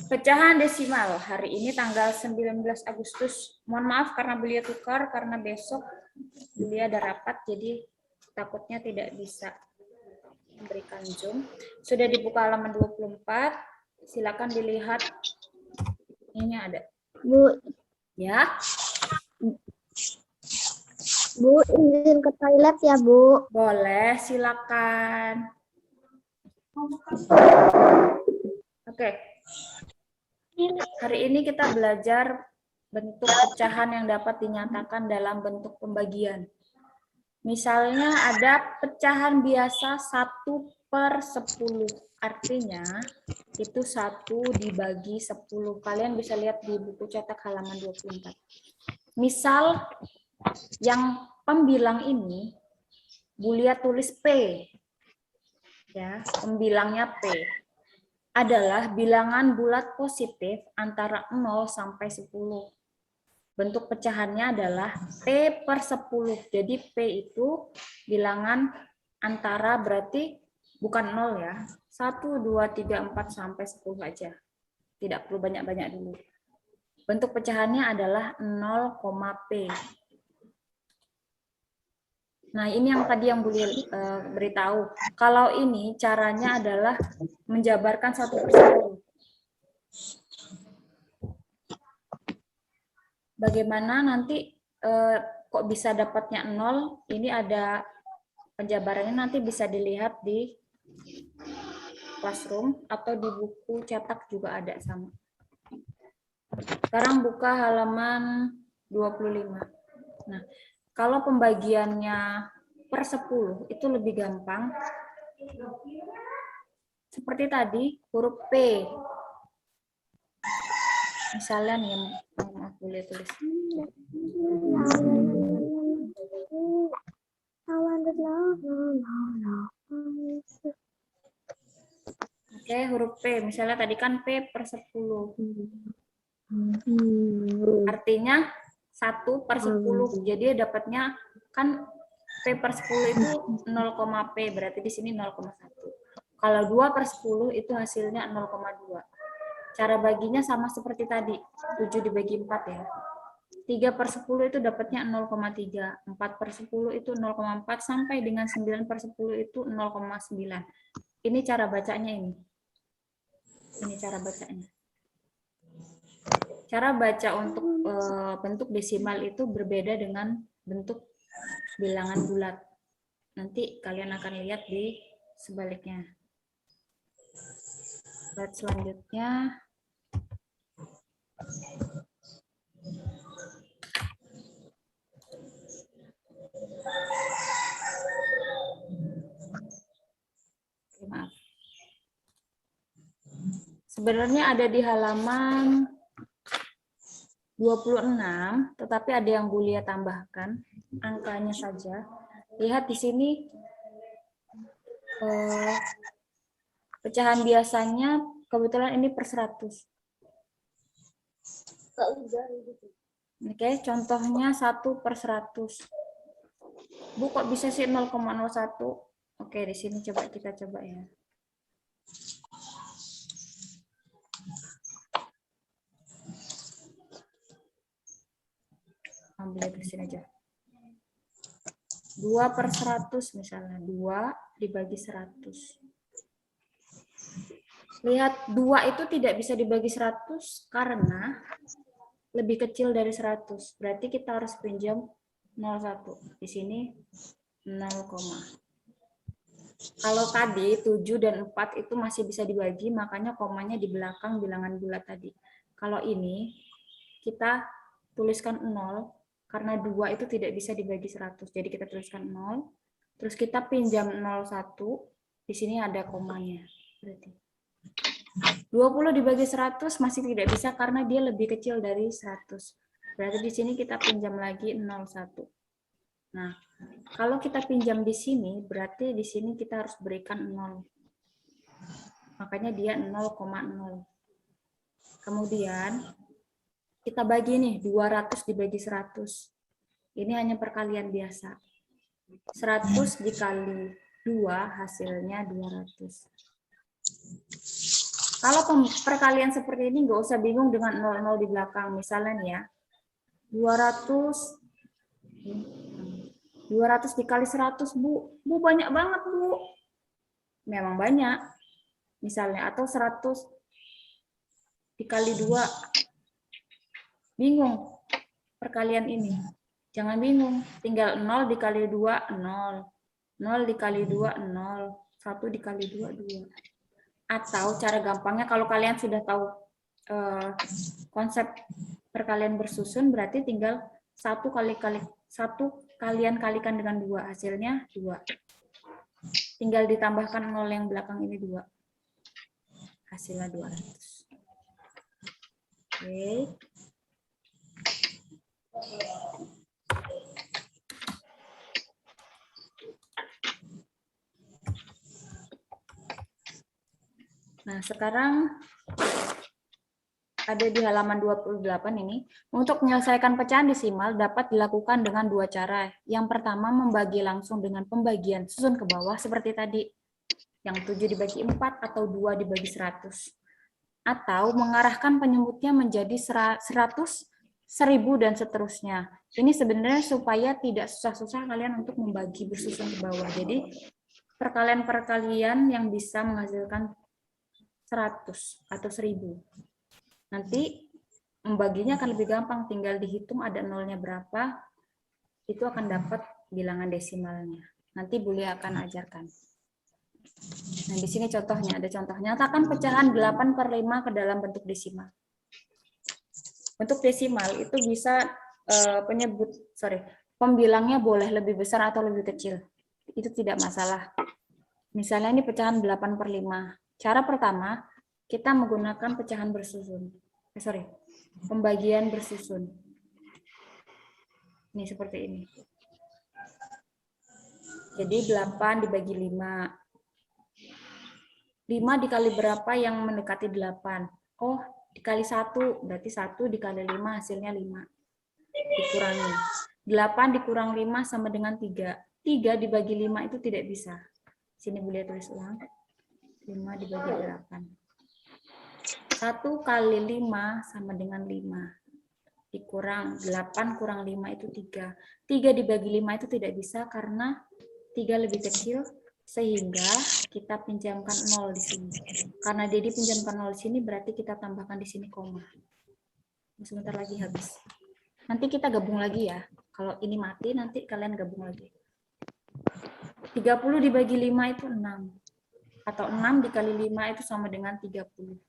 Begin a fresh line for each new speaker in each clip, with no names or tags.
Pecahan desimal hari ini tanggal 19 Agustus. Mohon maaf karena beliau tukar karena besok beliau ada rapat jadi takutnya tidak bisa memberikan Zoom. Sudah dibuka halaman 24. Silakan dilihat. Ini ada.
Bu,
Ya.
Bu, izin ke toilet ya, Bu.
Boleh, silakan. Oke. Hari ini kita belajar bentuk pecahan yang dapat dinyatakan dalam bentuk pembagian. Misalnya ada pecahan biasa 1/10. Artinya itu 1 dibagi 10. Kalian bisa lihat di buku cetak halaman 24. Misal yang pembilang ini Bulia tulis P. Ya, pembilangnya P adalah bilangan bulat positif antara 0 sampai 10. Bentuk pecahannya adalah P/10. Jadi P itu bilangan antara berarti bukan 0 ya. 1, 2, 3, 4 sampai 10 aja. Tidak perlu banyak-banyak dulu. Bentuk pecahannya adalah 0,P. Nah, ini yang tadi yang Buli beritahu. Kalau ini caranya adalah menjabarkan 1/10. Bagaimana nanti kok bisa dapatnya 0? Ini ada penjabarannya, nanti bisa dilihat di Classroom atau di buku cetak juga ada sama. Sekarang buka halaman 25. Nah, kalau pembagiannya per 10 itu lebih gampang. Seperti tadi, huruf P. Misalnya nih, maaf boleh tulis. Oke, huruf P. Misalnya tadi kan P/10. Artinya 1/10. Jadi dapatnya kan P/10 itu 0,P. Berarti di sini 0,1. Kalau 2/10 itu hasilnya 0,2. Cara baginya sama seperti tadi. 7 dibagi 4 ya. 3/10 itu dapatnya 0,3. 4/10 itu 0,4 sampai dengan 9/10 itu 0,9. Ini cara bacanya ini. Ini cara bacanya. Cara baca untuk bentuk desimal itu berbeda dengan bentuk bilangan bulat. Nanti kalian akan lihat di sebaliknya. Slide selanjutnya. Maaf. Sebenarnya ada di halaman 26, tetapi ada yang Bulia tambahkan, angkanya saja. Lihat di sini, pecahan biasanya kebetulan ini per 100. Oke, contohnya 1/100. Bu, kok bisa sih 0,01? Oke, di sini coba kita coba ya. Ambil di sini aja. 2/100 misalnya. 2 dibagi 100. Lihat, 2 itu tidak bisa dibagi 100 karena lebih kecil dari 100. Berarti kita harus pinjam 0,1. Di sini 0, kalau tadi 7 dan 4 itu masih bisa dibagi, makanya komanya di belakang bilangan bulat tadi. Kalau ini kita tuliskan 0 karena 2 itu tidak bisa dibagi 100. Jadi kita tuliskan 0. Terus kita pinjam 0,1. Di sini ada komanya. Berarti 20 dibagi 100 masih tidak bisa karena dia lebih kecil dari 100. Berarti di sini kita pinjam lagi 0,1. Nah, kalau kita pinjam di sini, berarti di sini kita harus berikan 0. Makanya dia 0,0. Kemudian kita bagi nih, 200 dibagi 100. Ini hanya perkalian biasa. 100 dikali 2 hasilnya 200. Kalau perkalian seperti ini nggak usah bingung dengan 0,0 di belakang. Misalnya nih ya, 200 dikali 100, Bu. Bu, banyak banget, Bu. Memang banyak. Misalnya, atau 100 dikali 2. Bingung perkalian ini. Jangan bingung. Tinggal 0 dikali 2, 0. 0 dikali 2, 0. 1 dikali 2, 2. Atau cara gampangnya, kalau kalian sudah tahu konsep perkalian bersusun, berarti tinggal 1 kalian kalikan dengan 2, hasilnya 2. Tinggal ditambahkan 0 yang belakang ini 2. Hasilnya 200. Oke. Nah, sekarang ada di halaman 28 ini. Untuk menyelesaikan pecahan desimal dapat dilakukan dengan 2 cara. Yang pertama, membagi langsung dengan pembagian susun ke bawah seperti tadi. Yang 7 dibagi 4 atau 2 dibagi 100. Atau mengarahkan penyebutnya menjadi 100, 1000, dan seterusnya. Ini sebenarnya supaya tidak susah-susah kalian untuk membagi bersusun ke bawah. Jadi, perkalian-perkalian yang bisa menghasilkan 100 atau 1000. Nanti membaginya akan lebih gampang, tinggal dihitung ada nolnya berapa, itu akan dapat bilangan desimalnya. Nanti Bule akan ajarkan. Nah, di sini contohnya, ada contoh. Nyatakan pecahan 8/5 ke dalam bentuk desimal. Bentuk desimal itu bisa pembilangnya boleh lebih besar atau lebih kecil. Itu tidak masalah. Misalnya ini pecahan 8/5. Cara pertama, kita menggunakan pecahan bersusun. Pembagian bersusun. Ini seperti ini. Jadi 8 dibagi 5. 5 dikali berapa yang mendekati 8? Oh, dikali 1. Berarti 1 dikali 5 hasilnya 5. Dikurangi. 8 dikurang 5 sama dengan 3. 3 dibagi 5 itu tidak bisa. Sini boleh tulis ulang. 5 dibagi 8. 1 kali 5 sama dengan 5. Dikurang 8 kurang 5 itu 3. 3 dibagi 5 itu tidak bisa karena 3 lebih kecil, sehingga kita pinjamkan 0 di sini. Karena Dedi pinjamkan 0 di sini, berarti kita tambahkan di sini koma. Sebentar lagi habis. Nanti kita gabung lagi ya. Kalau ini mati, nanti kalian gabung lagi. 30 dibagi 5 itu 6. Atau 6 dikali 5 itu sama dengan 30.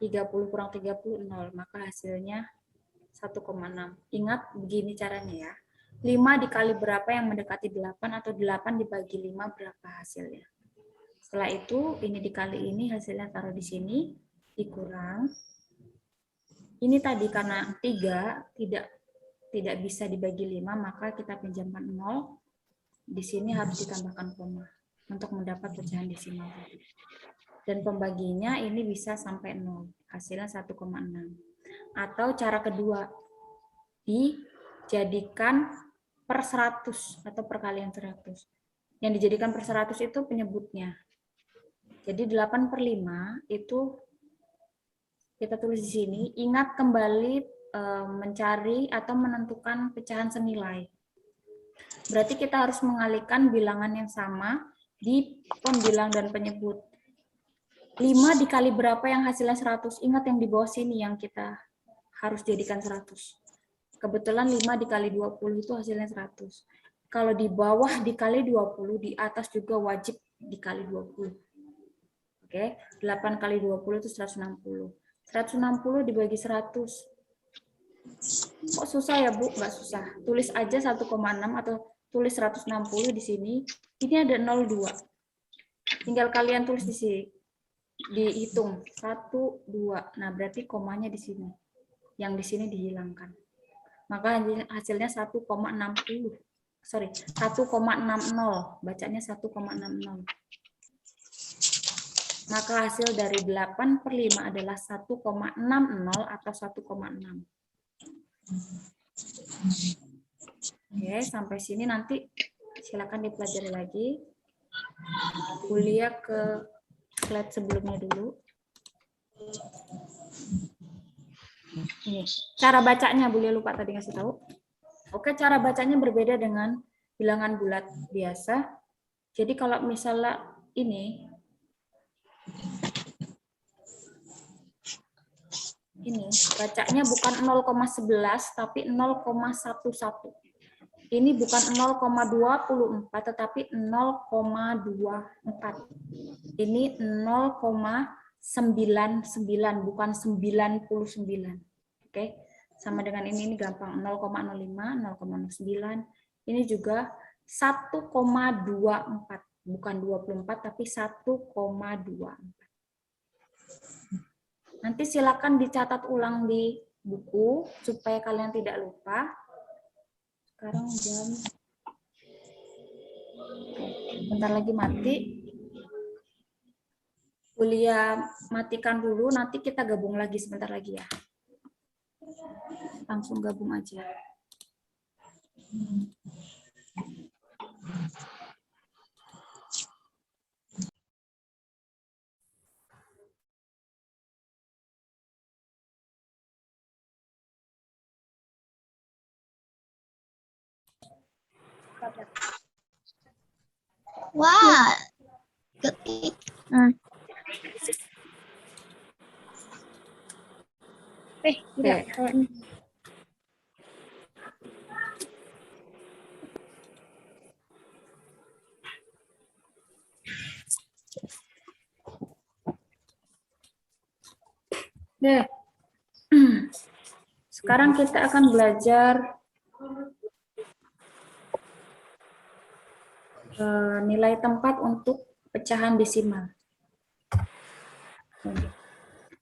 30 kurang 30, 0. Maka hasilnya 1,6. Ingat begini caranya ya. 5 dikali berapa yang mendekati 8 atau 8 dibagi 5 berapa hasilnya. Setelah itu, ini dikali ini hasilnya taruh di sini, dikurang. Ini tadi karena 3 tidak bisa dibagi 5, maka kita pinjamkan 0. Di sini harus ditambahkan koma untuk mendapat pecahan desimal tadi. Dan pembaginya ini bisa sampai 0. Hasilnya 1,6. Atau cara kedua, dijadikan per 100 atau perkalian 100. Yang dijadikan per 100 itu penyebutnya. Jadi 8/5 itu kita tulis di sini. Ingat kembali mencari atau menentukan pecahan senilai. Berarti kita harus mengalihkan bilangan yang sama di pembilang dan penyebut. 5 dikali berapa yang hasilnya 100? Ingat yang di bawah sini yang kita harus jadikan 100. Kebetulan 5 dikali 20 itu hasilnya 100. Kalau di bawah dikali 20, di atas juga wajib dikali 20. Oke, 8 kali 20 itu 160. 160 dibagi 100. Kok susah ya, Bu? Nggak susah. Tulis aja 1,6 atau tulis 160 di sini. Ini ada 02. Tinggal kalian tulis di sini. Dihitung 1, 2. Nah, berarti komanya di sini. Yang di sini dihilangkan. Maka hasilnya 1,60. 1,60. Bacanya 1,60. Maka hasil dari 8/5 adalah 1,60 atau 1,6. Oke, sampai sini nanti silakan dipelajari lagi. Kuliah ke slide sebelumnya dulu. Ini cara bacanya, boleh lupa tadi ngasih tahu. Oke, cara bacanya berbeda dengan bilangan bulat biasa. Jadi kalau misalnya ini bacanya bukan 0,11 tapi 0,11. Ini bukan 0,24 tetapi 0,24. Ini 0,99 bukan 99. Oke. Sama dengan ini gampang, 0,05, 0,09. Ini juga 1,24, bukan 24 tapi 1,24. Nanti silakan dicatat ulang di buku supaya kalian tidak lupa. Sekarang jam, bentar lagi mati. Kuliah matikan dulu, nanti kita gabung lagi sebentar lagi ya. Langsung gabung aja.
Wah, ketik. Tidak.
Deh. Sekarang kita akan belajar nilai tempat untuk pecahan desimal.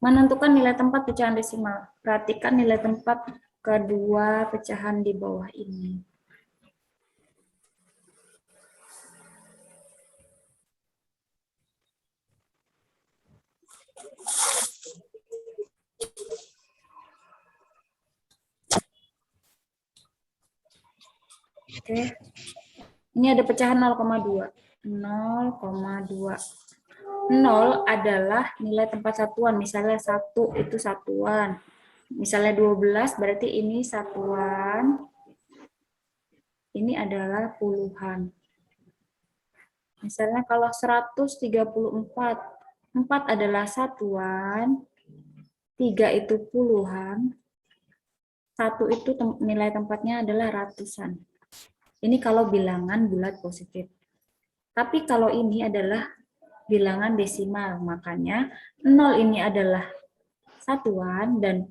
Menentukan nilai tempat pecahan desimal. Perhatikan nilai tempat kedua pecahan di bawah ini. Oke. Ini ada pecahan 0,2. 0,2. 0 adalah nilai tempat satuan. Misalnya 1 itu satuan. Misalnya 12 berarti ini satuan. Ini adalah puluhan. Misalnya kalau 134, 4 adalah satuan, 3 itu puluhan, 1 itu nilai tempatnya adalah ratusan. Ini kalau bilangan bulat positif. Tapi kalau ini adalah bilangan desimal, makanya 0 ini adalah satuan dan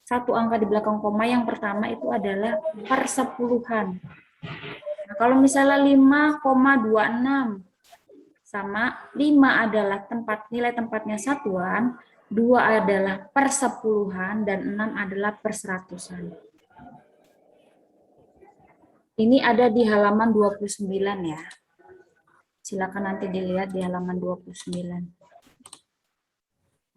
satu angka di belakang koma yang pertama itu adalah persepuluhan. Nah, kalau misalnya 5,26 sama 5 adalah nilai tempatnya satuan, 2 adalah persepuluhan dan 6 adalah perseratusan. Ini ada di halaman 29 ya. Silakan nanti dilihat di halaman 29.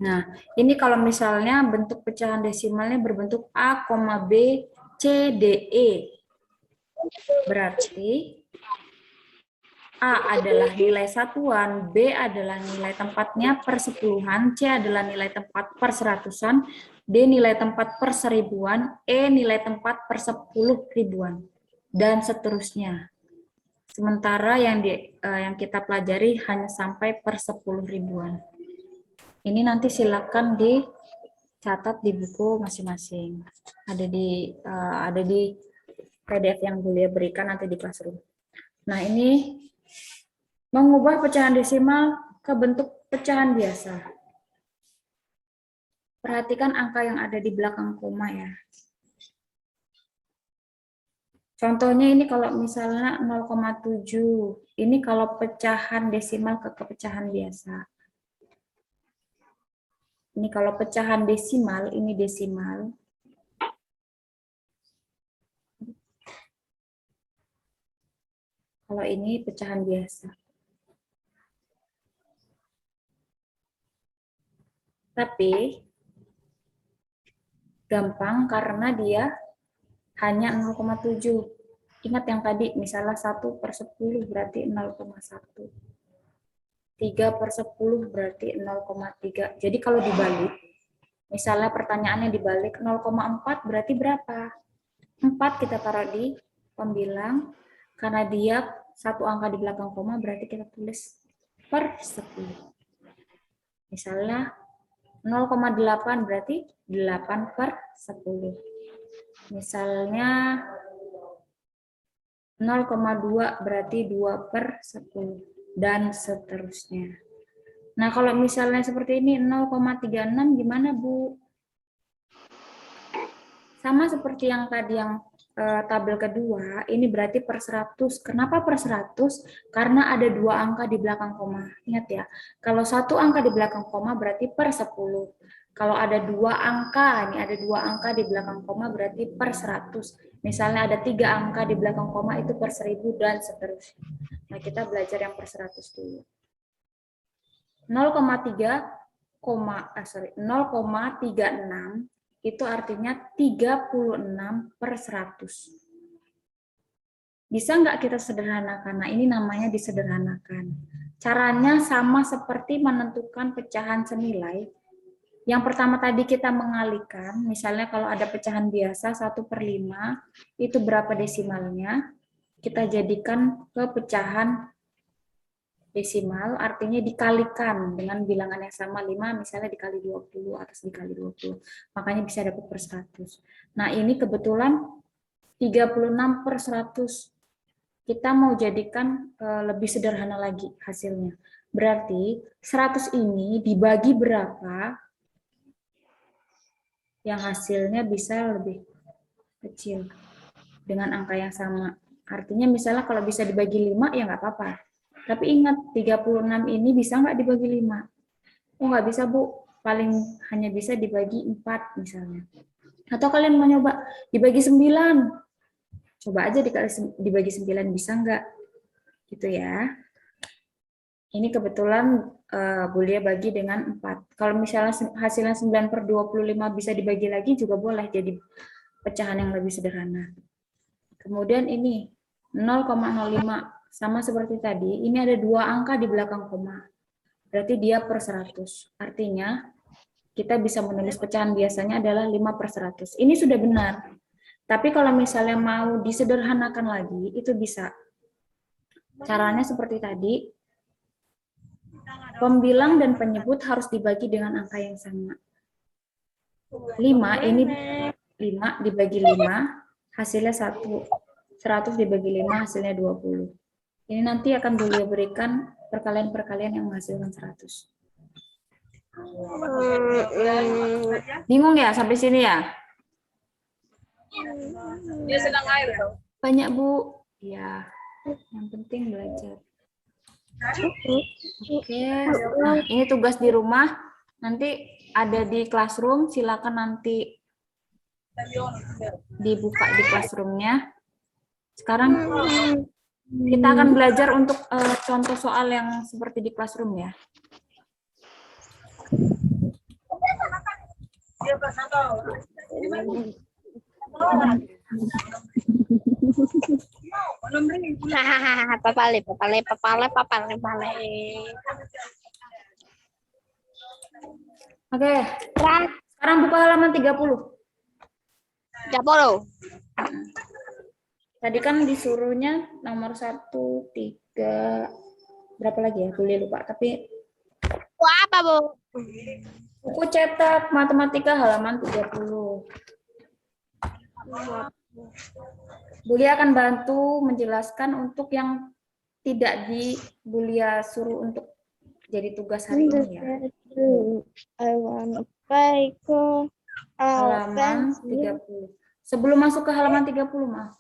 Nah, ini kalau misalnya bentuk pecahan desimalnya berbentuk A, B, C, D, E. Berarti A adalah nilai satuan, B adalah nilai tempatnya persepuluhan, C adalah nilai tempat perseratusan, D nilai tempat perseribuan, E nilai tempat persepuluh ribuan, dan seterusnya. Sementara yang kita pelajari hanya sampai persepuluh ribuan. Ini nanti silakan dicatat di buku masing-masing. Ada di PDF yang beliau berikan nanti di classroom. Nah, ini mengubah pecahan desimal ke bentuk pecahan biasa. Perhatikan angka yang ada di belakang koma ya. Contohnya ini kalau misalnya 0,7, ini kalau pecahan desimal ke pecahan biasa. Ini kalau pecahan desimal, ini desimal. Kalau ini pecahan biasa. Tapi gampang karena dia hanya 0,7. Ingat yang tadi, misalnya 1/10 berarti 0,1. 3/10 berarti 0,3. Jadi kalau dibalik, misalnya pertanyaannya dibalik 0,4 berarti berapa? 4 kita taruh di pembilang, karena dia satu angka di belakang koma berarti kita tulis per 10. Misalnya 0,8 berarti 8/10. Misalnya 0,2 berarti 2/10 dan seterusnya. Nah, kalau misalnya seperti ini 0,36 gimana, Bu? Sama seperti yang tadi yang tabel kedua, ini berarti per 100. Kenapa per 100? Karena ada dua angka di belakang koma. Ingat ya, kalau satu angka di belakang koma berarti per 10. Kalau ada dua angka, ini ada dua angka di belakang koma berarti per 100. Misalnya ada 3 angka di belakang koma itu per 1000 dan seterusnya. Nah, kita belajar yang per 100 dulu. 0,36 itu artinya 36/100. Bisa nggak kita sederhanakan? Nah, ini namanya disederhanakan. Caranya sama seperti menentukan pecahan senilai. Yang pertama tadi kita mengalihkan, misalnya kalau ada pecahan biasa 1/5, itu berapa desimalnya? Kita jadikan ke pecahan desimal, artinya dikalikan dengan bilangan yang sama 5, misalnya dikali 20 atau dikali 20. Makanya bisa dapat per 100. Nah, ini kebetulan 36/100. Kita mau jadikan lebih sederhana lagi hasilnya. Berarti 100 ini dibagi berapa yang hasilnya bisa lebih kecil dengan angka yang sama. Artinya misalnya kalau bisa dibagi 5 ya nggak apa-apa. Tapi ingat, 36 ini bisa nggak dibagi 5? Oh, nggak bisa, Bu. Paling hanya bisa dibagi 4 misalnya. Atau kalian mau nyoba dibagi 9. Coba aja dibagi 9, bisa nggak? Gitu ya. Ini kebetulan Bu Lia bagi dengan 4. Kalau misalnya hasilnya 9/25 bisa dibagi lagi juga boleh, jadi pecahan yang lebih sederhana. Kemudian ini 0,05. Sama seperti tadi, ini ada dua angka di belakang koma. Berarti dia per 100. Artinya, kita bisa menulis pecahan biasanya adalah 5/100. Ini sudah benar. Tapi kalau misalnya mau disederhanakan lagi, itu bisa. Caranya seperti tadi, pembilang dan penyebut harus dibagi dengan angka yang sama. 5, ini 5 dibagi 5, hasilnya 1. 100 dibagi 5, hasilnya 20. Ini nanti akan Bu Lia berikan perkalian-perkalian yang menghasilkan 100. Bingung ya sampai sini ya?
Dia sedang air tuh.
Banyak, Bu. Ya, yang penting belajar. Oke. Nah, ini tugas di rumah. Nanti ada di classroom. Silakan nanti dibuka di classroomnya. Sekarang kita akan belajar untuk contoh soal yang seperti di classroom ya.
Papale.
Oke. Sekarang buka halaman 30.
30.
Tadi kan disuruhnya nomor 1, 3, berapa lagi ya? Boleh lupa. Tapi
Wah, apa, Bu?
buku cetak matematika halaman 30. Bu Lia akan bantu menjelaskan untuk yang tidak di Bu Lia suruh untuk jadi tugas hari ini ya.
I wanna play go.
Halaman 30. Sebelum masuk ke halaman 30, maaf.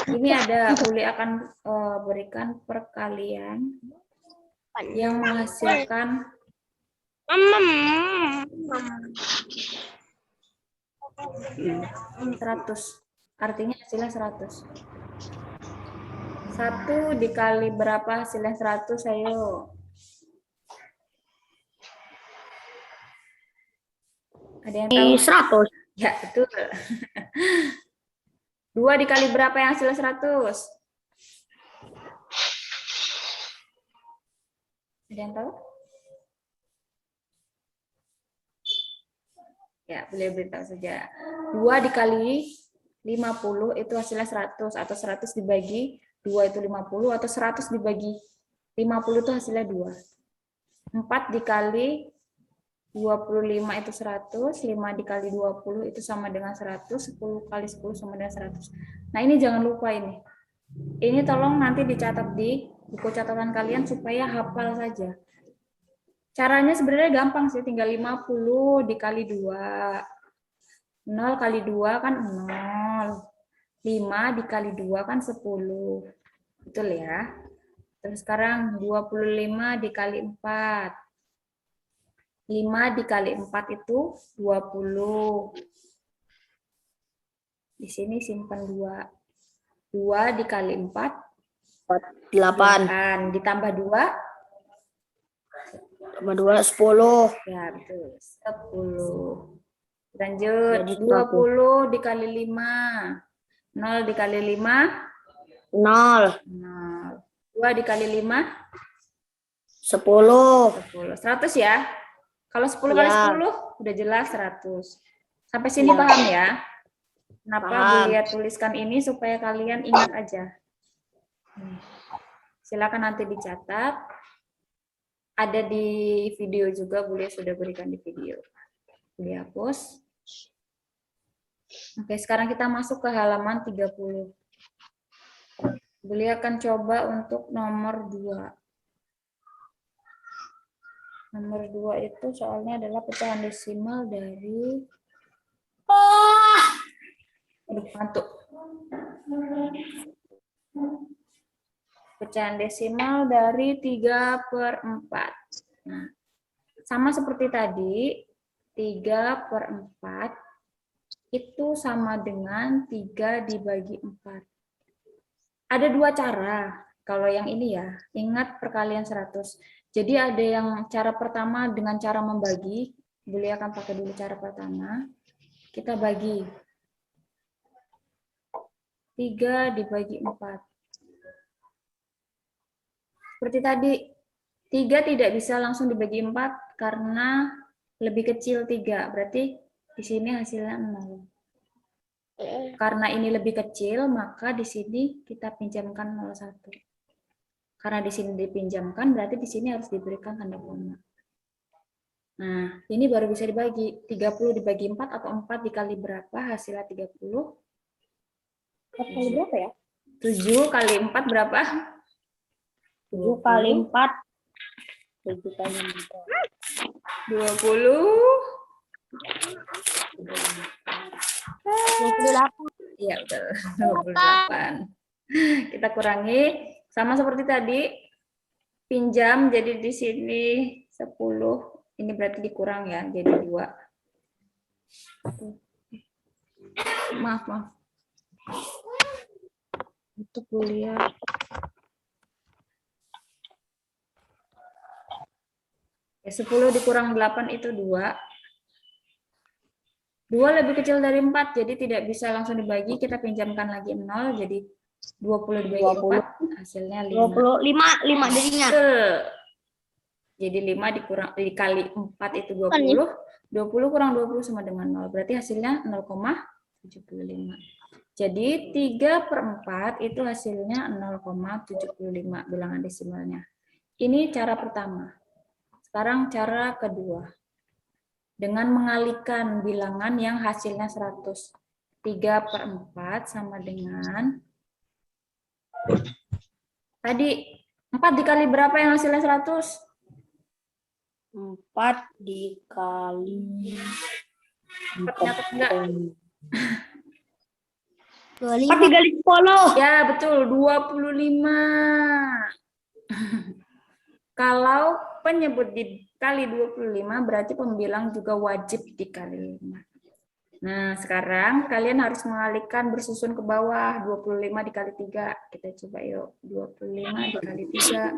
Ini ada, Bu Lia akan berikan perkalian yang menghasilkan 100. Artinya hasilnya 100. 1 dikali berapa hasilnya 100, ayo. Ada yang tahu?
100.
Ya, betul. 2 dikali berapa yang hasilnya 100? Ada yang tahu? Ya, boleh beritahu saja. 2 dikali 50 itu hasilnya 100, atau 100 dibagi 2 itu 50, atau 100 dibagi 50 itu hasilnya 2. 4 dikali 25 itu 100, 5 dikali 20 itu sama dengan 100, 10 kali 10 sama dengan 100. Nah, ini jangan lupa ini. Ini tolong nanti dicatat di buku catatan kalian supaya hafal saja. Caranya sebenarnya gampang sih, tinggal 50 dikali 2. 0 kali 2 kan 0. 5 dikali 2 kan 10. Betul ya? Terus sekarang 25 dikali 4. 5 dikali 4 itu 20. Di sini simpan 2. 2 dikali 4,
8.
8. Ditambah 2,
Tambah 2, 10.
ya betul, 10. Lanjut,
Jadi
20 dikali 5. 0 dikali 5,
0.
0. 2 dikali 5,
10.
10. 100 ya. Kalau 10 kali
Ya.
10, udah jelas 100. Sampai sini
Ya.
paham ya? Kenapa
Paham.
Bu Lia tuliskan ini supaya kalian ingat aja. Silakan nanti dicatat. Ada di video juga, Bu Lia sudah berikan di video. Bu Lia hapus. Oke, sekarang kita masuk ke halaman 30. Bu Lia akan coba untuk nomor 2. Nomor 2 itu soalnya adalah pecahan desimal dari... Aduh, ngantuk. Pecahan desimal dari 3/4. Nah, sama seperti tadi, 3/4 itu sama dengan 3 dibagi 4. Ada 2 cara. Kalau yang ini ya, ingat perkalian 100. Jadi ada yang cara pertama dengan cara membagi. Boleh akan pakai dulu cara pertama. Kita bagi. 3 dibagi 4. Seperti tadi, 3 tidak bisa langsung dibagi 4 karena lebih kecil 3. Berarti di sini hasilnya 0. Karena ini lebih kecil, maka di sini kita pinjamkan 0,1. Karena di sini dipinjamkan, berarti di sini harus diberikan tanda koma. Nah, ini baru bisa dibagi. 30 dibagi 4 atau 4 dikali berapa? Hasilnya 30.
4 kali berapa ya?
7 kali 4 berapa?
7 kali 4. 7 kali 4.
20.
28.
Iya, betul. 28. Kita kurangi. Sama seperti tadi. Pinjam, jadi di sini 10. Ini berarti dikurang ya, jadi 2. Maaf. Untuk kuliah. Ya, 10 dikurang 8 itu 2. 2 lebih kecil dari 4, jadi tidak bisa langsung dibagi. Kita pinjamkan lagi 0, jadi 20 dibagi 4, hasilnya 5.
5 jadinya.
Jadi 5 dikali 4 itu 20. 20 kurang 20 sama dengan 0. Berarti hasilnya 0,75. Jadi 3/4 itu hasilnya 0,75 bilangan desimalnya. Ini cara pertama. Sekarang cara kedua. Dengan mengalihkan bilangan yang hasilnya 100. 3/4 sama dengan... Tadi 4 dikali berapa yang hasilnya 100?
4 dikali
4 nyatet enggak?
4 dikali 10.
Ya, betul. 25. Kalau penyebut dikali 25, berarti pembilang juga wajib dikali 5. Nah, sekarang kalian harus mengalihkan bersusun ke bawah. 25 dikali 3. Kita coba yuk. 25 dikali 3.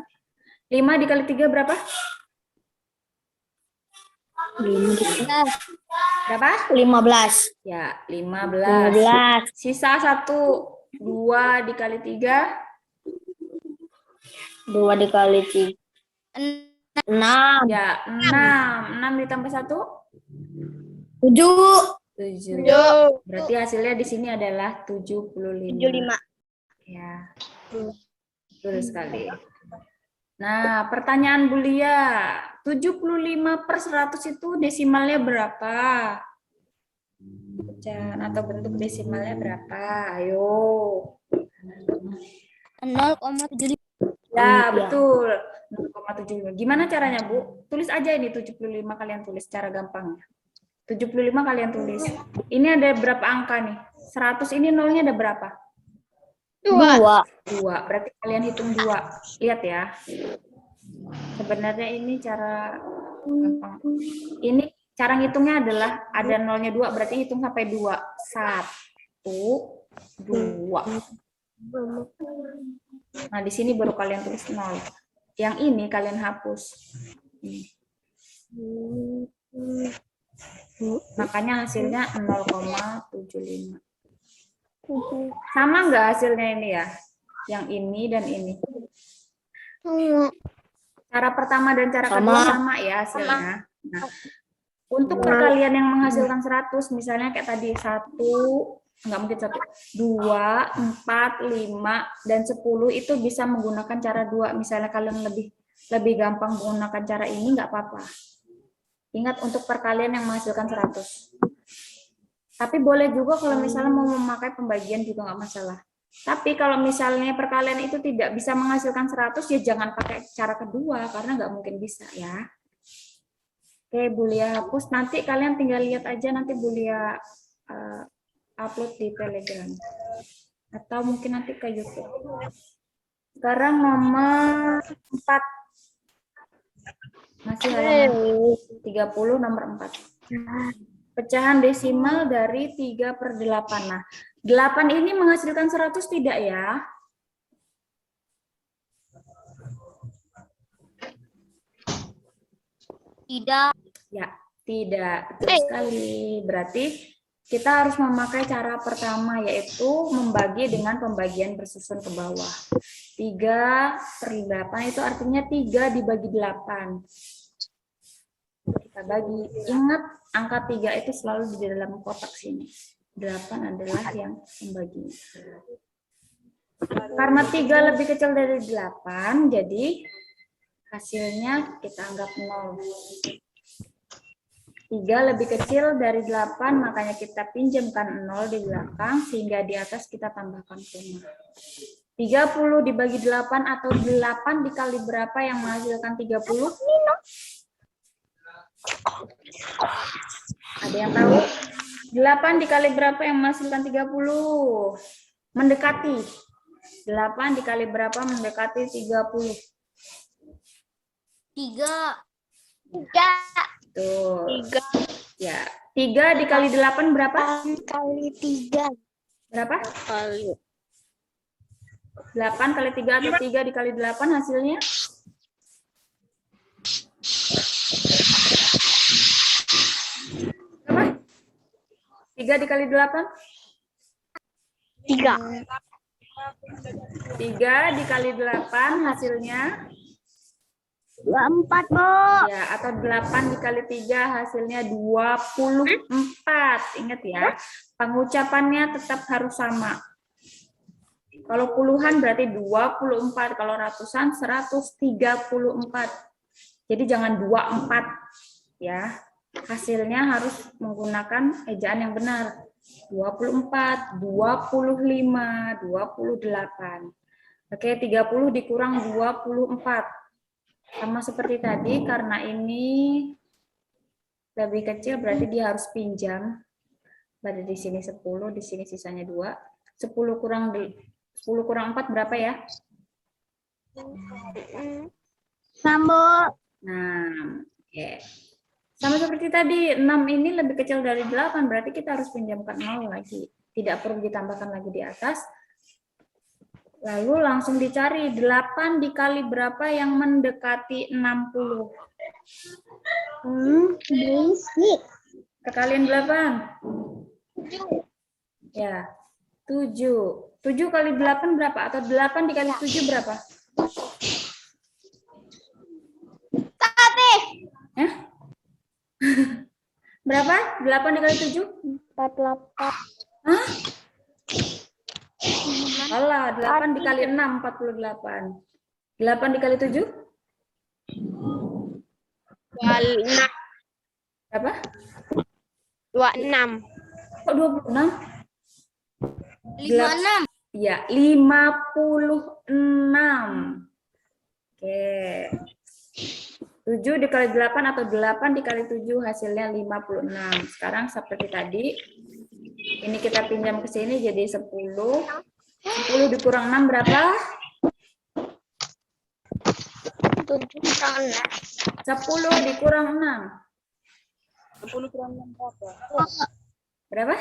5 dikali 3 berapa?
5. 15.
Ya, 15.
15.
Sisa 1. 2 dikali 3.
2 dikali 3. 6.
Ya, 6. 6 ditambah 1?
7.
7. Berarti hasilnya di sini adalah 75.
75.
Ya, betul sekali. Nah, pertanyaan Bulia, 75/100 itu desimalnya berapa? Pecahan atau bentuk desimalnya berapa? Ayo.
0,75.
Ya, betul. 0,75. Gimana caranya, Bu? Tulis aja ini 75, kalian tulis cara gampangnya. 75 kalian tulis. Ini ada berapa angka nih? 100 ini nolnya ada berapa?
2.
2. Berarti kalian hitung 2. Lihat ya. Sebenarnya ini cara gampang. Ini cara ngitungnya adalah ada nolnya 2, berarti hitung sampai 2. 1, 2. Nah, di sini baru kalian tulis 0. Yang ini kalian hapus. Ini. Makanya hasilnya 0,75. Sama nggak hasilnya ini ya? Yang ini dan ini. Cara pertama dan cara kedua sama ya hasilnya. Nah, untuk perkalian yang menghasilkan 100, misalnya kayak tadi 1, nggak mungkin 1, 2, 4, 5, dan 10 itu bisa menggunakan cara 2. Misalnya kalian lebih gampang menggunakan cara ini, nggak apa-apa. Ingat untuk perkalian yang menghasilkan 100. Tapi boleh juga kalau misalnya mau memakai pembagian juga nggak masalah. Tapi kalau misalnya perkalian itu tidak bisa menghasilkan 100, ya jangan pakai cara kedua, karena nggak mungkin bisa ya. Oke, Bulia hapus. Nanti kalian tinggal lihat aja, nanti Bulia upload di Telegram. Atau mungkin nanti ke YouTube. Sekarang nomor 4. Masih halaman 30, nomor 4. Pecahan desimal dari 3/8. Nah, 8 ini menghasilkan 100 tidak ya?
Tidak.
Ya, tidak. Betul sekali. Berarti kita harus memakai cara pertama, yaitu membagi dengan pembagian bersusun ke bawah. 3/8 itu artinya 3 dibagi 8. Kita bagi. Ingat, angka 3 itu selalu di dalam kotak sini. 8 adalah yang membagi. Karena 3 lebih kecil dari 8, jadi hasilnya kita anggap 0. 3 lebih kecil dari 8, makanya kita pinjamkan 0 di belakang, sehingga di atas kita tambahkan koma. 30 dibagi 8 atau 8 dikali berapa yang menghasilkan 30? Ada yang tahu? 8 dikali berapa yang menghasilkan 30? Mendekati. 8 dikali berapa mendekati 30?
3.
Tuh. 3. Ya. 3 dikali 8 berapa?
Kali 3.
Berapa?
Kali
8 kali 3 atau 3 dikali 8 hasilnya? Berapa? 3 dikali 8?
3.
3 dikali 8 hasilnya?
24, Bu.
Ya, atau 8 dikali 3 hasilnya 24. Ingat ya, pengucapannya tetap harus sama. Kalau puluhan berarti 24, kalau ratusan 134. Jadi jangan 24 ya. Hasilnya harus menggunakan ejaan yang benar. 24, 25, 28. Oke, 30 dikurang 24. Sama seperti tadi, karena ini lebih kecil berarti dia harus pinjam. Berarti di sini 10, di sini sisanya 2. 10 kurang 4 berapa ya?
6.
Nah, oke. Sama seperti tadi, 6 ini lebih kecil dari 8, berarti kita harus pinjamkan 0 lagi. Tidak perlu ditambahkan lagi di atas. Lalu langsung dicari 8 dikali berapa yang mendekati 60.
Basic.
Perkalian 8. Ya, 7. 7 kali 8 berapa? Atau 8 dikali 7 berapa? Berapa? 8 dikali 7?
48.
Hah? Alah, 8 dikali 6, 48. 8 dikali 7?
26.
Berapa?
26.
Kok 26?
56.
Ya, 56. Oke. 7 dikali 8 atau 8 dikali 7 hasilnya 56. Sekarang seperti tadi, ini kita pinjam ke sini jadi 10. 10 dikurang 6 berapa? 10 dikurang 6.
10 kurang 6 berapa?
Berapa?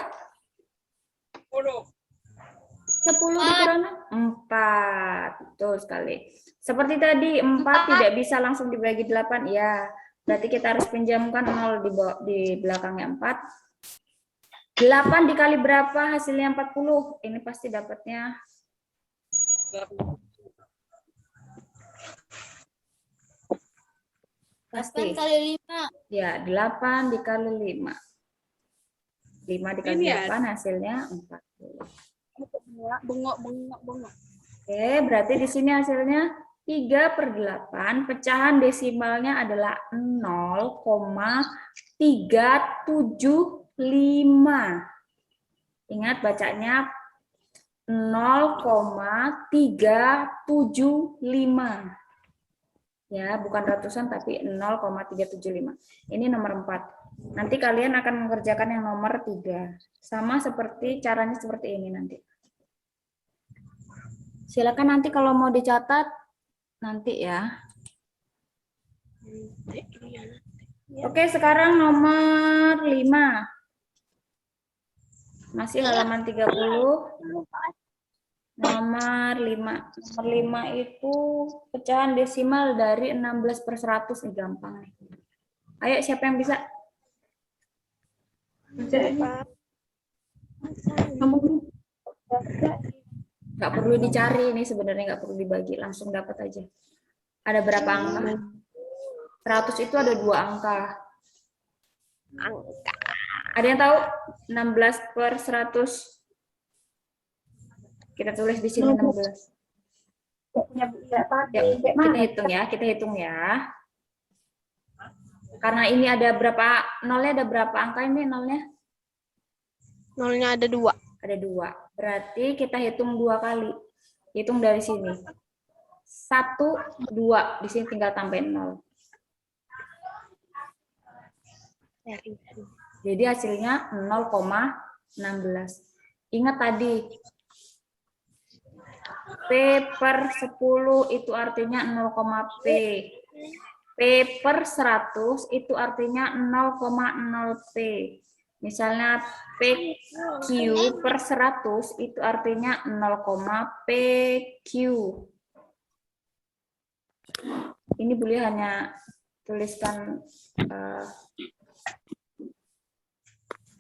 10 dikurang 4. Betul sekali. Seperti tadi, 4 tidak bisa langsung dibagi 8. Ya, berarti kita harus pinjamkan 0 di belakangnya 4. 8 dikali berapa hasilnya 40? Ini pasti dapatnya. Pasti.
8 kali 5.
Ya, 8 dikali 5. 5 dikali 8 hasilnya 40.
Bengok.
Oke, berarti di sini hasilnya 3/8. Pecahan desimalnya adalah 0,375. Ingat bacanya 0,375. Ya, bukan ratusan tapi 0,375. Ini nomor 4. Nanti kalian akan mengerjakan yang nomor 3. Sama seperti caranya seperti ini nanti. Silakan nanti kalau mau dicatat nanti ya. Oke, sekarang nomor 5. Masih halaman 30. Nomor 5. Nomor 5 itu pecahan desimal dari 16/100. Ini gampang nih. Ayo, siapa yang bisa? Nggak perlu dicari, ini sebenarnya nggak perlu dibagi, langsung dapat aja. Ada berapa angka? 100 itu ada 2 angka. Ada yang tahu? 16/100. Kita tulis di sini 16. Ya, kita hitung ya. Karena ini ada berapa nolnya, ada berapa angka ini nolnya?
Nolnya ada 2.
Ada 2. Berarti kita hitung 2 kali. Hitung dari sini. 1, 2. Di sini tinggal tambahin 0. Jadi hasilnya 0,16. Ingat tadi. P/10 itu artinya 0,P. P/100 itu artinya 0,0P. Misalnya PQ/100 itu artinya 0,PQ. Ini boleh hanya tuliskan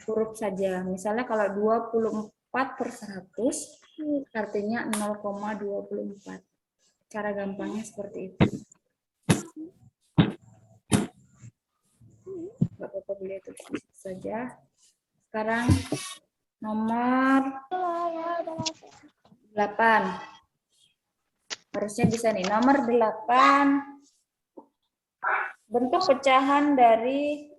huruf saja. Misalnya kalau 24/100 artinya 0,24. Cara gampangnya seperti itu. Nggak apa-apa, boleh tulis saja. Sekarang nomor 8. Harusnya bisa nih. Nomor 8. Bentuk pecahan dari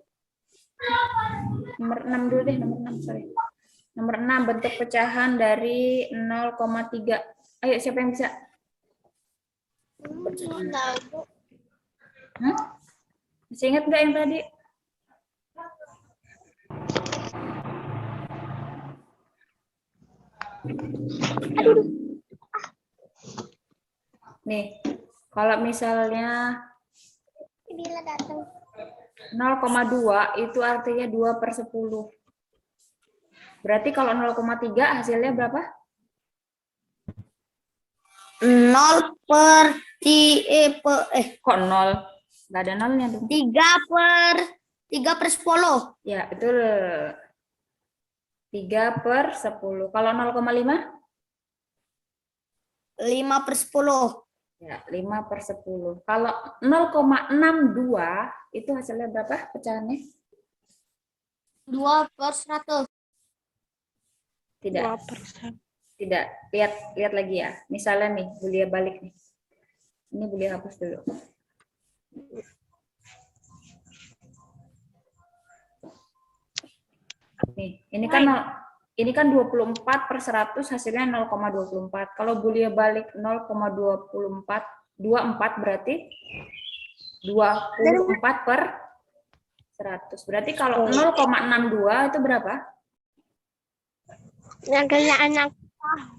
nomor 6 dulu deh, nomor 6, sorry. Nomor 6, bentuk pecahan dari 0,3. Ayo, siapa yang bisa? Masih ingat nggak yang tadi? Nih, kalau misalnya 0,2 itu artinya 2/10. Berarti kalau 0,3 hasilnya berapa?
0/3
Kok 0? Nggak ada nolnya dong.
3/10.
Ya, betul. 3/10. Kalau 0,5?
5/10.
Ya, 5/10. Kalau 0,62 itu hasilnya berapa pecahannya?
2/100.
Tidak.
2%.
Tidak. Lihat lagi ya. Misalnya nih, Bulia balik nih. Ini Bulia hapus dulu. Nih, ini kan 24/100 hasilnya 0,24. Kalau Bulia balik 0,24 berarti 24/100. Berarti kalau 0,62 itu berapa?
Yang kayaknya anak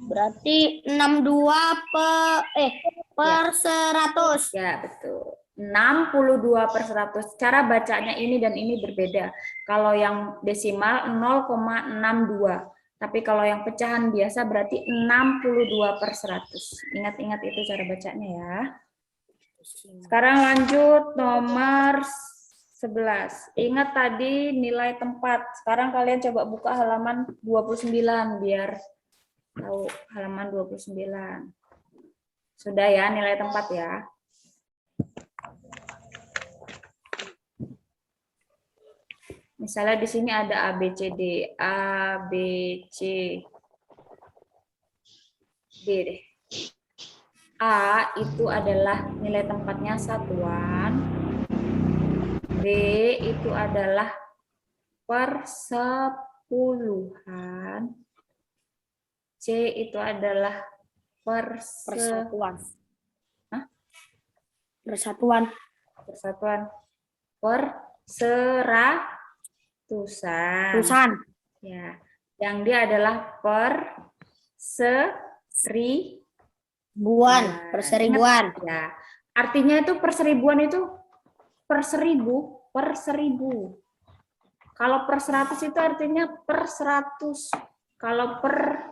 Berarti 62/100.
Ya, betul. 62/100. Cara bacanya ini dan ini berbeda. Kalau yang desimal 0,62. Tapi kalau yang pecahan biasa berarti 62/100. Ingat-ingat itu cara bacanya ya. Sekarang lanjut nomor 11. Ingat tadi nilai tempat. Sekarang kalian coba buka halaman 29 biar tahu halaman 29. Sudah ya nilai tempat ya. Misalnya di sini ada A, B, C, D. A, B, C, D deh. A itu adalah nilai tempatnya satuan. B itu adalah persepuluhan. C itu adalah
Persatuan.
Hah?
Persatuan.
Persatuan. Perseratusan.
Tusan.
Ya. Yang dia adalah
Perseribuan.
Ya. Artinya itu perseribuan itu per seribu. Kalau per 100 itu artinya per 100. Kalau per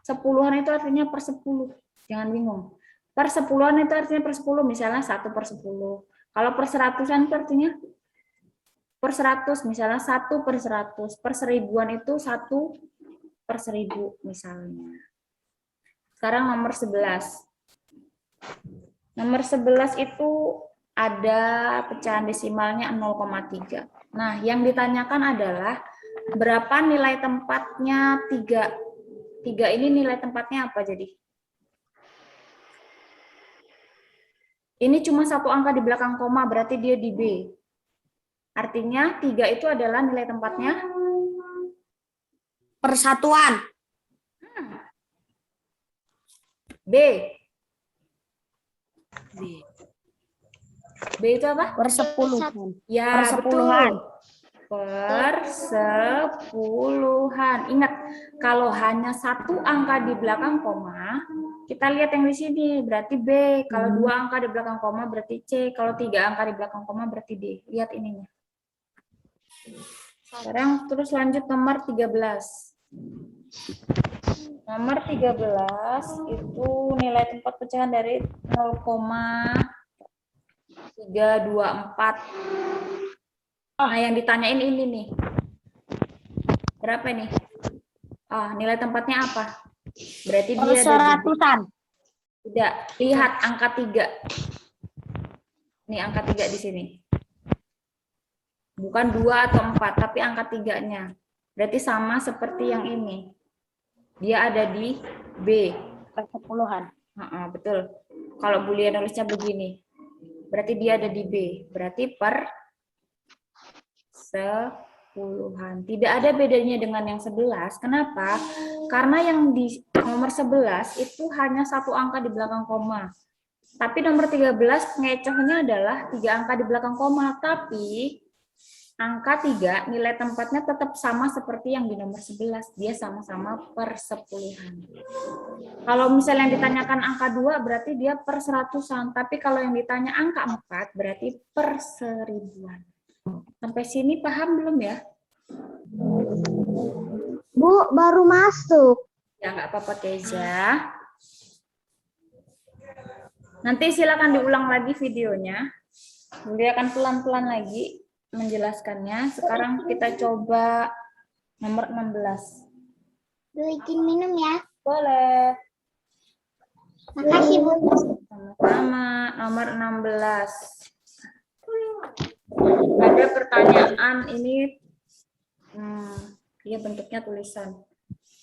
sepuluhan itu artinya per 10. Jangan bingung. Per sepuluhan itu artinya per 10. Misalnya 1/10. Kalau per seratusan itu artinya per 100. Misalnya 1/100. Per seribuan itu 1/1000 misalnya. Sekarang nomor 11. Nomor 11 itu ada pecahan desimalnya 0,3. Nah, yang ditanyakan adalah berapa nilai tempatnya 3. 3 ini nilai tempatnya apa jadi? Ini cuma satu angka di belakang koma, berarti dia di B. Artinya 3 itu adalah nilai tempatnya
Persatuan.
B. B itu apa?
Persepuluhan.
Ya,
Persepuluhan.
betul. Persepuluhan. Ingat, kalau hanya satu angka di belakang koma, kita lihat yang di sini, berarti B. Kalau 2 angka di belakang koma, berarti C. Kalau 3 angka di belakang koma, berarti D. Lihat ininya. Sekarang terus lanjut nomor 13. Nomor 13 itu nilai tempat pecahan dari 0,324. Nah, yang ditanyain ini nih. Berapa nih? Nilai tempatnya apa? Berarti dia ada di
Perseratusan.
Tidak, lihat angka 3. Nih angka 3 di sini. Bukan 2 atau 4, tapi angka 3-nya. Berarti sama seperti yang ini. Dia ada di B.
Persepuluhan.
Betul. Kalau Bulia nulisnya begini. Berarti dia ada di B. Berarti per sepuluhan. Tidak ada bedanya dengan yang 11. Kenapa? Karena yang di nomor 11 itu hanya satu angka di belakang koma. Tapi nomor 13 pengecohnya adalah 3 angka di belakang koma. Tapi angka 3 nilai tempatnya tetap sama seperti yang di nomor 11. Dia sama-sama per sepuluhan. Kalau misalnya yang ditanyakan angka 2 berarti dia per seratusan. Tapi kalau yang ditanya angka 4 berarti per seribuan. Sampai sini paham belum ya?
Bu, baru masuk.
Ya, nggak apa-apa, Teja. Nanti silakan diulang lagi videonya. Dia akan pelan-pelan lagi menjelaskannya. Sekarang kita coba nomor 16.
Izin minum ya.
Boleh.
Makasih, Bu.
Sama-sama. Nomor 16. Ada pertanyaan ini Dia bentuknya tulisan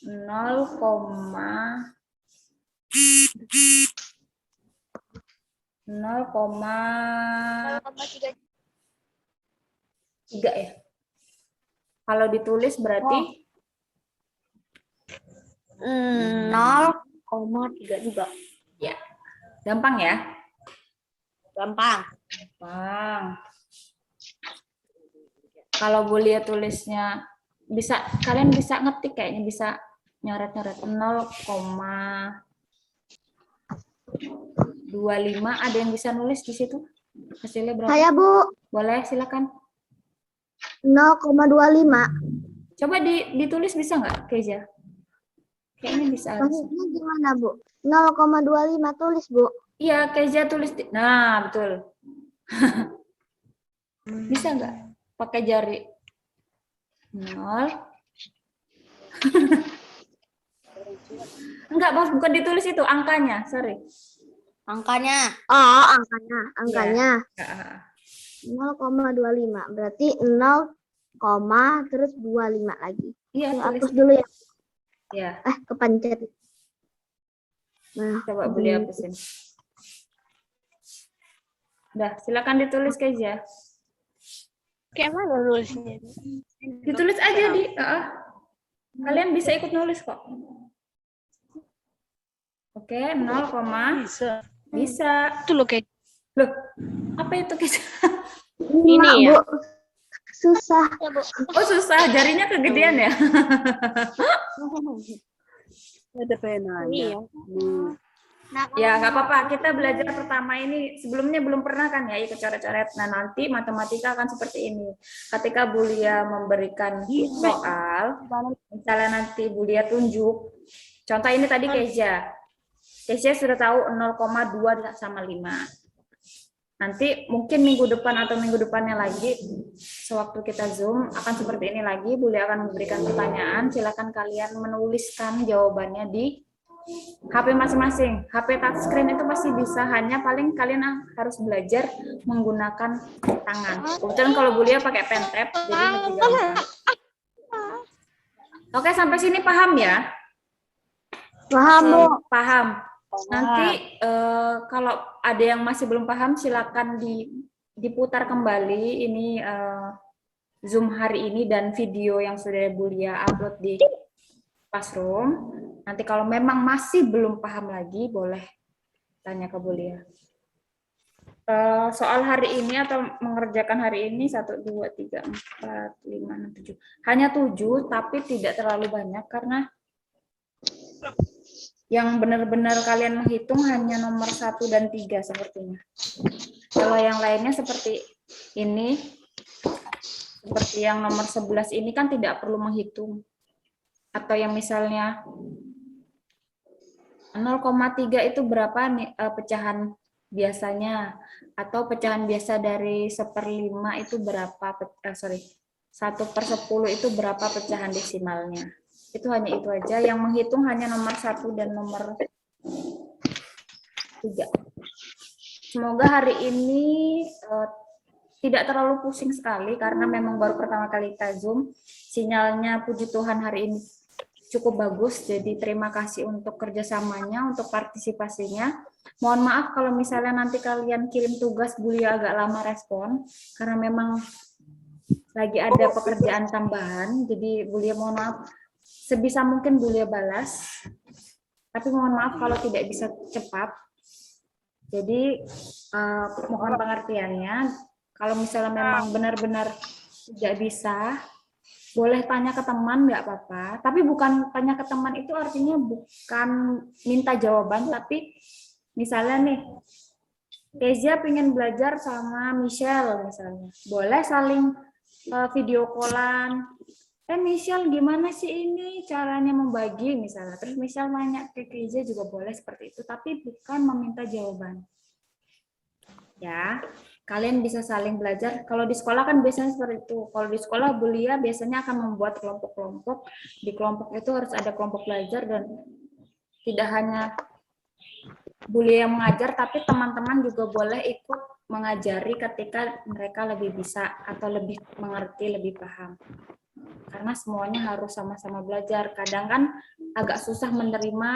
0,3 ya. Kalau ditulis berarti
0,3 juga.
ya. Gampang ya?
Gampang.
Gampang. Kalau Bulia tulisnya bisa, kalian bisa ngetik kayaknya, bisa nyoret-nyoret 0,25. Ada yang bisa nulis di situ? Hasilnya berapa?
Saya, Bu.
Boleh, silakan.
0,25.
Coba ditulis bisa nggak, Keja? Kayaknya bisa.
Maksudnya gimana, Bu? 0,25 tulis, Bu.
Iya, Keja tulis. Nah, betul. Bisa nggak? Pakai jari. 0. Enggak, Bos, bukan ditulis itu angkanya, sorry.
Angkanya. Oh, angkanya.
Ya.
0,25. Berarti 0, terus 25 lagi.
Iya,
Saya
tulis.
hapus dulu ya.
Ya,
Kepencet. Nah,
coba Beli hapusin. Udah, silakan ditulis Keja.
Kayak mana nulisnya?
Ditulis aja di. Kalian bisa ikut nulis kok. Oke, 0, bisa.
Itu loh kayak
Loh, apa itu Keja?
Ini ya?
Bu. Susah.
Oh, susah, jarinya kegedean ya?
Ada penanya. Iya.
Ya, nggak apa-apa. Kita belajar pertama ini, sebelumnya belum pernah kan ya ikut coret-coret. Nah, nanti matematika akan seperti ini. Ketika Bulia memberikan soal, misalnya nanti Bulia tunjuk, contoh ini tadi Keja. Keja sudah tahu 0,2 sama 5. Nanti mungkin minggu depan atau minggu depannya lagi, sewaktu kita Zoom, akan seperti ini lagi. Bulia akan memberikan pertanyaan, silakan kalian menuliskan jawabannya di HP masing-masing. HP touchscreen itu pasti bisa, hanya paling kalian harus belajar menggunakan tangan. Kebetulan kalau Bulia pakai pen tab, jadi lebih gampang. Oke, sampai sini paham ya?
Paham, Bu.
Paham. Nanti kalau ada yang masih belum paham, silakan diputar kembali ini Zoom hari ini dan video yang sudah Bulia upload di Classroom. Nanti kalau memang masih belum paham lagi, boleh tanya ke Bulia. Soal hari ini atau mengerjakan hari ini 1, 2, 3, 4, 5, 6, 7. Hanya 7, tapi tidak terlalu banyak karena yang benar-benar kalian menghitung hanya nomor 1 dan 3 sepertinya. Kalau yang lainnya seperti ini, seperti yang nomor 11 ini kan tidak perlu menghitung. Atau yang misalnya 0,3 itu berapa nih pecahan biasanya, atau pecahan biasa dari 1/5 itu berapa, 1/10 itu berapa pecahan desimalnya. Itu hanya itu aja, yang menghitung hanya nomor 1 dan nomor 3. Semoga hari ini tidak terlalu pusing sekali, karena memang baru pertama kali kita Zoom. Sinyalnya puji Tuhan hari ini cukup bagus, jadi terima kasih untuk kerjasamanya, untuk partisipasinya. Mohon maaf kalau misalnya nanti kalian kirim tugas Bulia agak lama respon, karena memang lagi ada pekerjaan tambahan, jadi Bulia mohon maaf. Sebisa mungkin Bulia balas, tapi mohon maaf kalau tidak bisa cepat. Jadi mohon pengertiannya. Kalau misalnya memang benar-benar tidak bisa, boleh tanya ke teman, nggak apa-apa. Tapi bukan tanya ke teman itu artinya bukan minta jawaban, tapi misalnya nih, Kezia pengen belajar sama Michelle misalnya, boleh saling video callan. Michelle gimana sih ini caranya membagi misalnya. Terus Michelle nanya ke Kezia juga boleh seperti itu, tapi bukan meminta jawaban. Ya, kalian bisa saling belajar. Kalau di sekolah kan biasanya seperti itu. Kalau di sekolah Bulia biasanya akan membuat kelompok-kelompok. Di kelompok itu harus ada kelompok belajar, dan tidak hanya Bulia yang mengajar, tapi teman-teman juga boleh ikut mengajari ketika mereka lebih bisa atau lebih mengerti, lebih paham. karena semuanya harus sama-sama belajar. Kadang kan agak susah menerima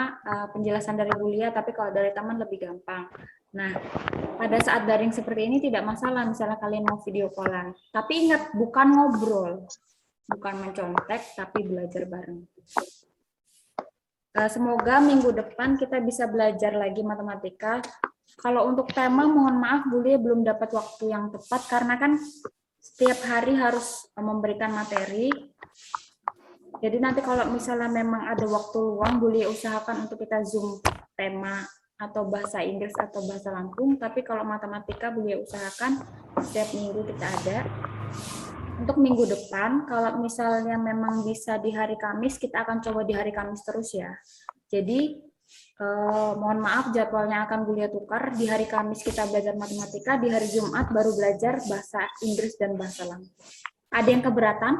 penjelasan dari Bulia, tapi kalau dari teman lebih gampang. Nah, pada saat daring seperti ini tidak masalah, misalnya kalian mau video callan. Tapi ingat, bukan ngobrol, bukan mencontek, tapi belajar bareng. Semoga minggu depan kita bisa belajar lagi matematika. Kalau untuk tema, mohon maaf, Bulia belum dapat waktu yang tepat, karena kan setiap hari harus memberikan materi. Jadi nanti kalau misalnya memang ada waktu luang, Bulia usahakan untuk kita Zoom tema atau bahasa Inggris atau bahasa Lampung, tapi kalau matematika Bulia usahakan setiap minggu kita ada. Untuk minggu depan, kalau misalnya memang bisa di hari Kamis, kita akan coba di hari Kamis terus ya. Jadi, mohon maaf jadwalnya akan Bulia tukar. Di hari Kamis kita belajar matematika, di hari Jumat baru belajar bahasa Inggris dan bahasa Lampung. Ada yang keberatan?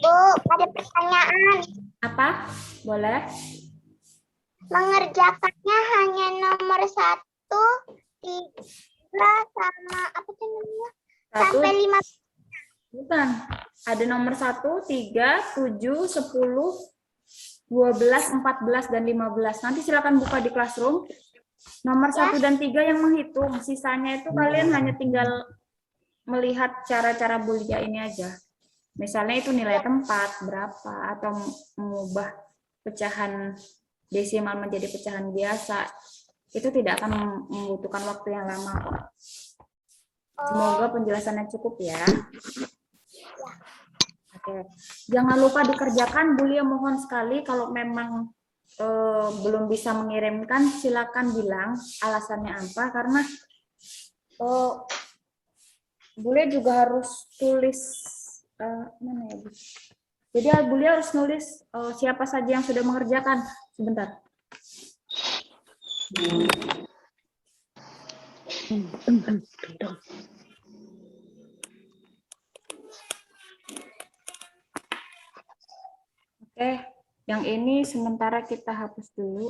Bu, ada pertanyaan.
Apa? Boleh?
Mengerjakannya hanya nomor 1, 3, sama apa tuh namanya? Sampai 5.
Bukan. Ada nomor 1, 3, 7, 10, 12, 14, dan 15. Nanti silakan buka di Classroom. Nomor 1 dan 3 yang menghitung. Sisanya itu kalian hanya tinggal melihat cara-cara Bulia ini aja. Misalnya itu nilai tempat berapa, atau mengubah pecahan desimal menjadi pecahan biasa. Itu tidak akan membutuhkan waktu yang lama kok. Semoga penjelasannya cukup ya. Oke. Jangan lupa dikerjakan, Bulia mohon sekali kalau memang belum bisa mengirimkan, silakan bilang alasannya apa, karena Bulia juga harus tulis mana ya, Bu? Jadi Bulia harus nulis siapa saja yang sudah mengerjakan. Sebentar. Oke, yang ini sementara kita hapus dulu.